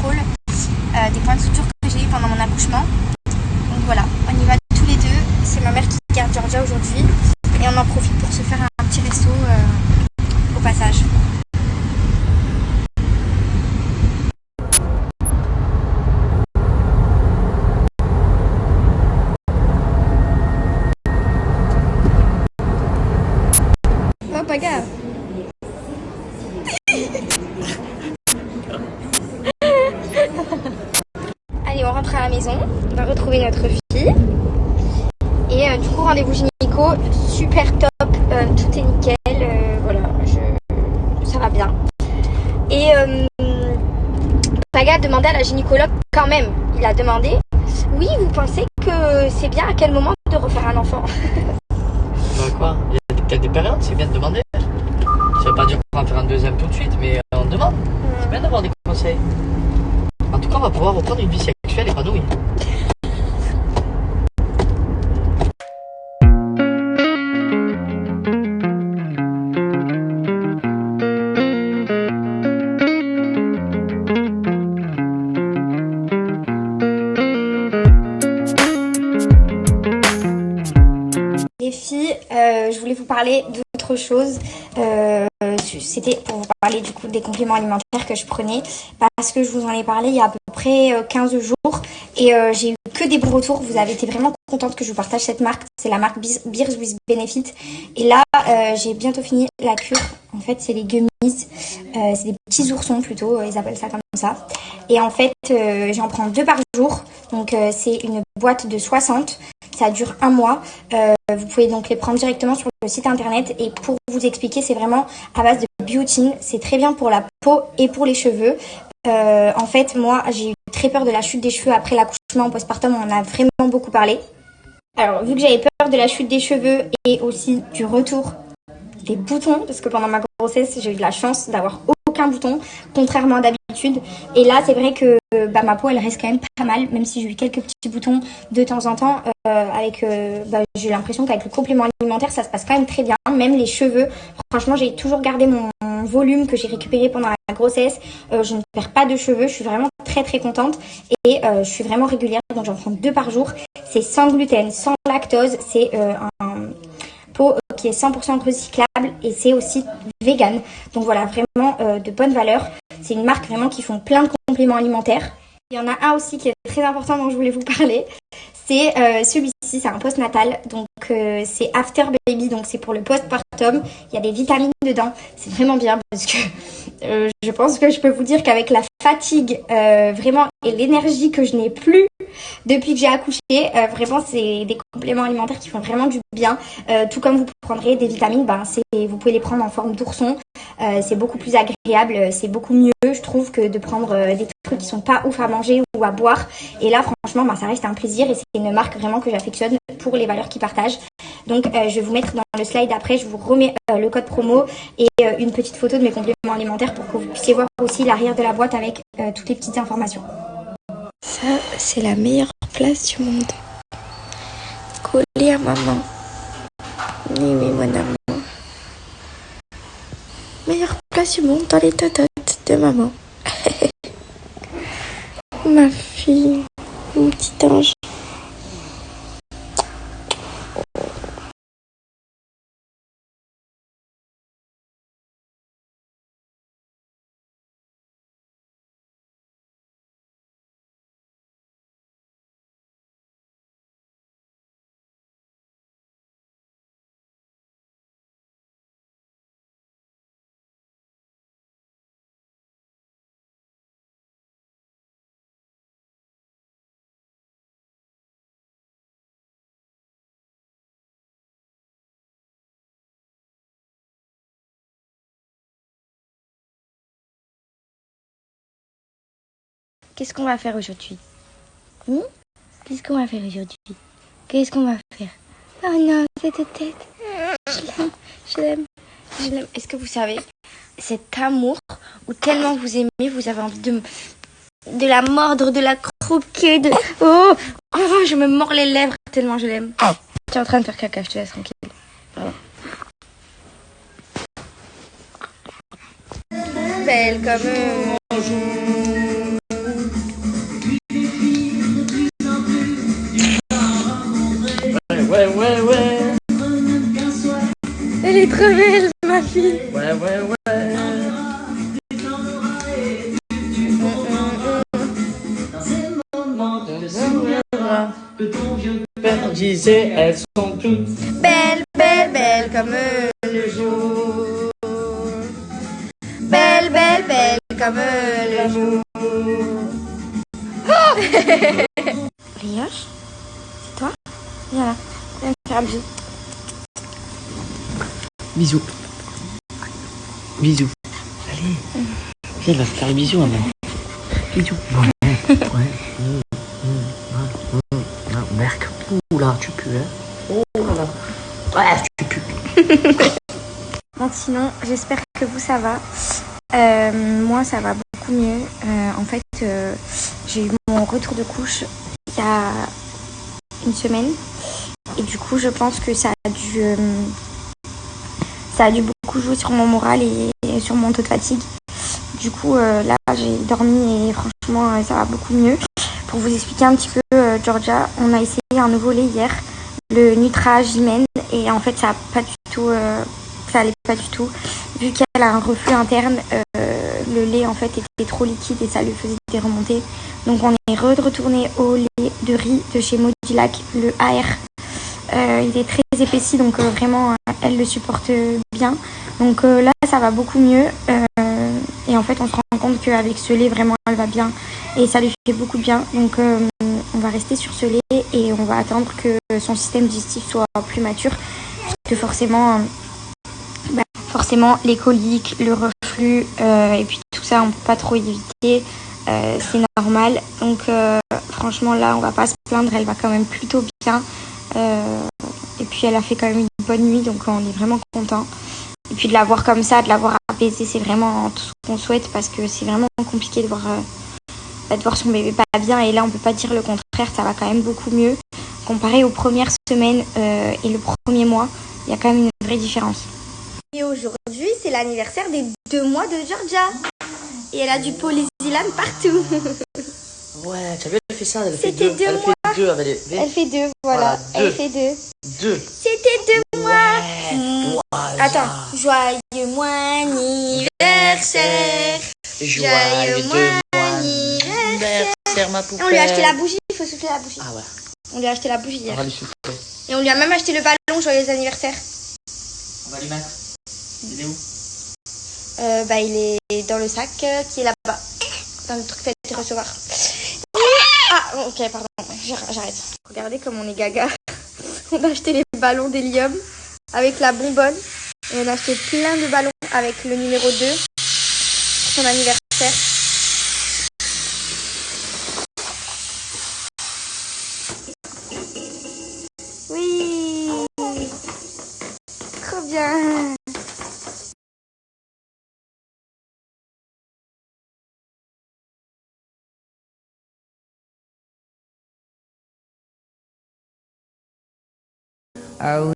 contrôle des points de suture que j'ai eu pendant mon accouchement. Donc voilà, on y va tous les deux. C'est ma mère qui garde Georgia aujourd'hui et on en profite pour se faire un petit resto au passage. Oh, pas grave. Allez, on rentre à la maison, on va retrouver notre fille. Et du coup, rendez-vous gynéco, super top, tout est nickel, voilà, ça va bien. Et Paga a demandé à la gynécologue quand même, il a demandé, oui, vous pensez que c'est bien à quel moment de refaire un enfant? Bah quoi? Il y a peut-être des périodes, c'est bien de demander. Ça veut pas dire qu'on va faire un deuxième tout de suite, mais on demande. C'est bien d'avoir des conseils. En tout cas, on va pouvoir reprendre une vie sexuelle épanouie. Les filles, je voulais vous parler d'autre chose. C'était pour vous parler du coup des compléments alimentaires que je prenais parce que je vous en ai parlé il y a à peu près 15 jours et j'ai eu que des bons retours. Vous avez été vraiment contente que je vous partage cette marque. C'est la marque Beers with Benefit. Et là, j'ai bientôt fini la cure. En fait, c'est les gummies. C'est des petits oursons plutôt. Ils appellent ça comme ça. Et en fait, j'en prends 2 par jour. Donc, c'est une boîte de 60. Ça dure 1 mois. Vous pouvez donc les prendre directement sur le site internet. Et pour vous expliquer, c'est vraiment à base de biotin. C'est très bien pour la peau et pour les cheveux. En fait, moi, j'ai eu très peur de la chute des cheveux après l'accouchement en postpartum. On en a vraiment beaucoup parlé. Alors, vu que j'avais peur de la chute des cheveux et aussi du retour des boutons, parce que pendant ma grossesse, j'ai eu de la chance d'avoir aucun bouton, contrairement à d'habitude. Et là, c'est vrai que ma peau, elle reste quand même pas mal, même si j'ai eu quelques petits boutons de temps en temps. J'ai l'impression qu'avec le complément alimentaire, ça se passe quand même très bien. Même les cheveux, franchement, j'ai toujours gardé mon volume que j'ai récupéré pendant la grossesse. Je ne perds pas de cheveux, je suis vraiment très très contente. Et je suis vraiment régulière, donc j'en prends 2 par jour. C'est sans gluten, sans lactose, c'est un pot qui est 100% recyclable et c'est aussi vegan. Donc voilà, vraiment de bonne valeur. C'est une marque vraiment qui font plein de compléments alimentaires. Il y en a un aussi qui est très important dont je voulais vous parler. C'est celui-ci, c'est un postnatal. Donc c'est After Baby, donc c'est pour le postpartum. Il y a des vitamines dedans. C'est vraiment bien parce que je pense que je peux vous dire qu'avec la fatigue vraiment et l'énergie que je n'ai plus depuis que j'ai accouché, vraiment c'est des compléments alimentaires qui font vraiment du bien. Tout comme vous prendrez des vitamines, vous pouvez les prendre en forme d'ourson. C'est beaucoup plus agréable, c'est beaucoup mieux je trouve que de prendre des trucs qui sont pas ouf à manger ou à boire. Et là franchement ça reste un plaisir et c'est une marque vraiment que j'affectionne pour les valeurs qu'ils partagent. Donc je vais vous mettre dans le slide après, je vous remets le code promo et une petite photo de mes compléments alimentaires pour que vous puissiez voir aussi l'arrière de la boîte avec toutes les petites informations. Ça, c'est la meilleure place du monde. Collé à maman. Oui, mon amour. Meilleure place du monde dans les tototes de maman. Ma fille, mon petit ange. Qu'est-ce qu'on va faire aujourd'hui? Qu'est-ce qu'on va faire aujourd'hui? Qu'est-ce qu'on va faire? Oh non, cette tête. Je l'aime. Est-ce que vous savez, cet amour où tellement vous aimez, vous avez envie de la mordre, de la croquer, Oh, je me mords les lèvres tellement je l'aime. Tu es en train de faire caca, je te laisse tranquille. Voilà. Belle comme... trop belle, ma fille. Ouais, ouais, ouais. Que ton vieux père disait, elles sont toutes Belle, belle, belle comme le jour. Belle, belle, belle comme le jour. Brioche, c'est toi? Viens là, viens me faire un bisou. bisous. Bisous. Allez. Viens, elle va te faire un bisou, maman. Bisous. Ouais, ouais. Merc. Oula, tu pues, hein. Oh là là. Ouais, tu pues. Donc sinon, j'espère que vous, ça va. Moi, ça va beaucoup mieux. En fait, j'ai eu mon retour de couche il y a une semaine. Et du coup, je pense que ça a dû beaucoup jouer sur mon moral et sur mon taux de fatigue. Du coup, là, j'ai dormi et franchement, ça va beaucoup mieux. Pour vous expliquer un petit peu, Georgia, on a essayé un nouveau lait hier, le Nutra Jimen, et en fait, ça a pas du tout, ça allait pas du tout. Vu qu'elle a un reflux interne, le lait en fait était trop liquide et ça lui faisait des remontées. Donc, on est retourné au lait de riz de chez Modilac, le AR. Il est très épaissi, donc vraiment, elle le supporte bien. Donc là, ça va beaucoup mieux. Et en fait, on se rend compte qu'avec ce lait, vraiment, elle va bien. Et ça lui fait beaucoup de bien. Donc, on va rester sur ce lait et on va attendre que son système digestif soit plus mature. Parce que forcément, les coliques, le reflux et puis tout ça, on ne peut pas trop éviter. C'est normal. Donc, franchement, là, on va pas se plaindre. Elle va quand même plutôt bien. Et puis, elle a fait quand même une bonne nuit. Donc, on est vraiment content. Et puis de la voir comme ça, de la voir apaisée, c'est vraiment tout ce qu'on souhaite parce que c'est vraiment compliqué de voir son bébé pas bien. Et là, on peut pas dire le contraire, ça va quand même beaucoup mieux. Comparé aux premières semaines et le premier mois, il y a quand même une vraie différence. Et aujourd'hui, c'est l'anniversaire des 2 mois de Georgia. Et elle a du polysilane partout. Ouais, tu as bien fait ça, elle fait C'était 2. 2 Elle mois. fait 2 avec les... Elle fait 2, voilà. Deux. Elle fait 2. 2. C'était 2 mois. Ouais, voilà. Attends, joyeux mois anniversaire. Joyeux mois anniversaire, ma poupée. On lui a acheté la bougie, il faut souffler la bougie. Ah ouais, On lui a acheté la bougie on hier. va lui souffler. Et on lui a même acheté le ballon joyeux anniversaire. On va lui mettre. Il est où? Il est dans le sac qui est là-bas. Dans le truc fait de recevoir. Ah, ok, pardon, j'arrête. Regardez comme on est gaga. On a acheté les ballons d'hélium avec la bonbonne. Et on a acheté plein de ballons avec le numéro 2 pour son anniversaire. Oui, trop bien. I would